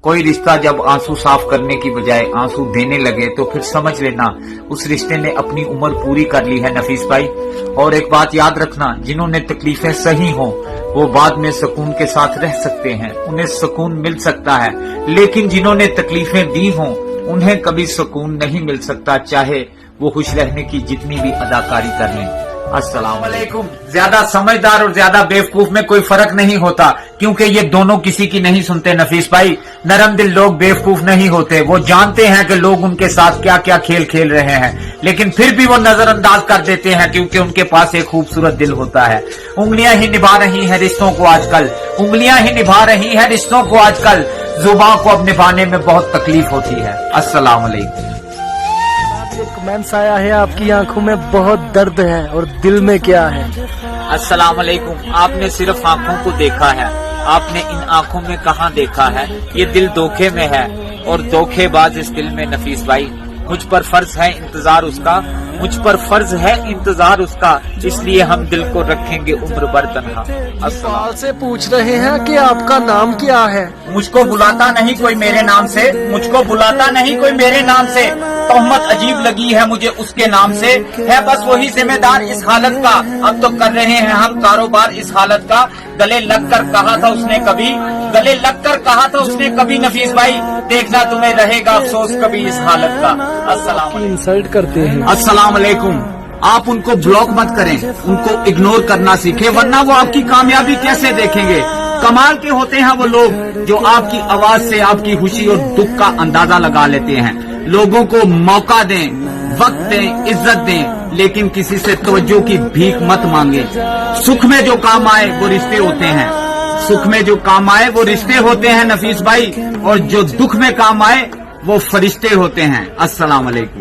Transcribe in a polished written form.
कोई रिश्ता जब आंसू साफ करने की बजाय आंसू देने लगे तो फिर समझ लेना उस रिश्ते ने अपनी उम्र पूरी कर ली है नफीस भाई। और एक बात याद रखना, जिन्होंने तकलीफें सही हों वो बाद में सुकून के साथ रह सकते हैं, उन्हें सुकून मिल सकता है, लेकिन जिन्होंने तकलीफें दी हों उन्हें कभी सुकून नहीं मिल सकता, चाहे वो खुश रहने की जितनी भी अदाकारी कर लें। अस्सलाम वालेकुम। ज्यादा समझदार और ज्यादा बेवकूफ में कोई फर्क नहीं होता, क्योंकि ये दोनों किसी की नहीं सुनते नफीस भाई। नरम दिल लोग बेवकूफ नहीं होते, वो जानते हैं कि लोग उनके साथ क्या क्या खेल खेल रहे हैं, लेकिन फिर भी वो नजरअंदाज कर देते हैं क्योंकि उनके पास एक खूबसूरत दिल होता है। उंगलियां ही निभा रही हैं रिश्तों को आजकल, उंगलियां ही निभा रही हैं रिश्तों को आजकल, जुबान को अब निभाने में बहुत तकलीफ होती है। अस्सलाम वालेकुम। एक कमेंट्स आया है, आपकी आंखों में बहुत दर्द है और दिल में क्या है? अस्सलाम वालेकुम। आपने सिर्फ आंखों को देखा है, आपने इन आंखों में कहाँ देखा है? ये दिल धोखे में है और धोखेबाज इस दिल में नफीस भाई। मुझ पर फर्ज है इंतजार उसका, मुझ पर फर्ज है इंतजार उसका, इसलिए हम दिल को रखेंगे उम्र भर तन्हा। सवाल से पूछ रहे हैं कि आपका नाम क्या है? मुझको बुलाता नहीं कोई मेरे नाम से, मुझको बुलाता नहीं कोई मेरे नाम से, तोहमत अजीब लगी है मुझे उसके नाम से, है बस वही जिम्मेदार इस हालत का, अब तो कर रहे हैं हम कारोबार इस हालत का। गले लग कर कहा था उसने कभी, गले लग कर कहा था उसने कभी नफीस भाई, देखना तुम्हें रहेगा अफसोस कभी इस हालत का। अस्सलाम इंसल्ट करते हैं। अस्सलाम वालेकुम। आप उनको ब्लॉक मत करें, उनको इग्नोर करना सीखें, वरना वो आपकी कामयाबी कैसे देखेंगे। कमाल के होते हैं वो लोग जो आपकी आवाज से आपकी खुशी और दुख का अंदाजा लगा लेते हैं। लोगों को मौका दें, वक्त दें, इज्जत दें, लेकिन किसी से तवज्जो की भीख मत मांगे। सुख में जो काम आए वो रिश्ते होते हैं, सुख में जो काम आए वो रिश्ते होते हैं नफीस भाई, और जो दुख में काम आए वो फरिश्ते होते हैं। अस्सलाम वालेकुम।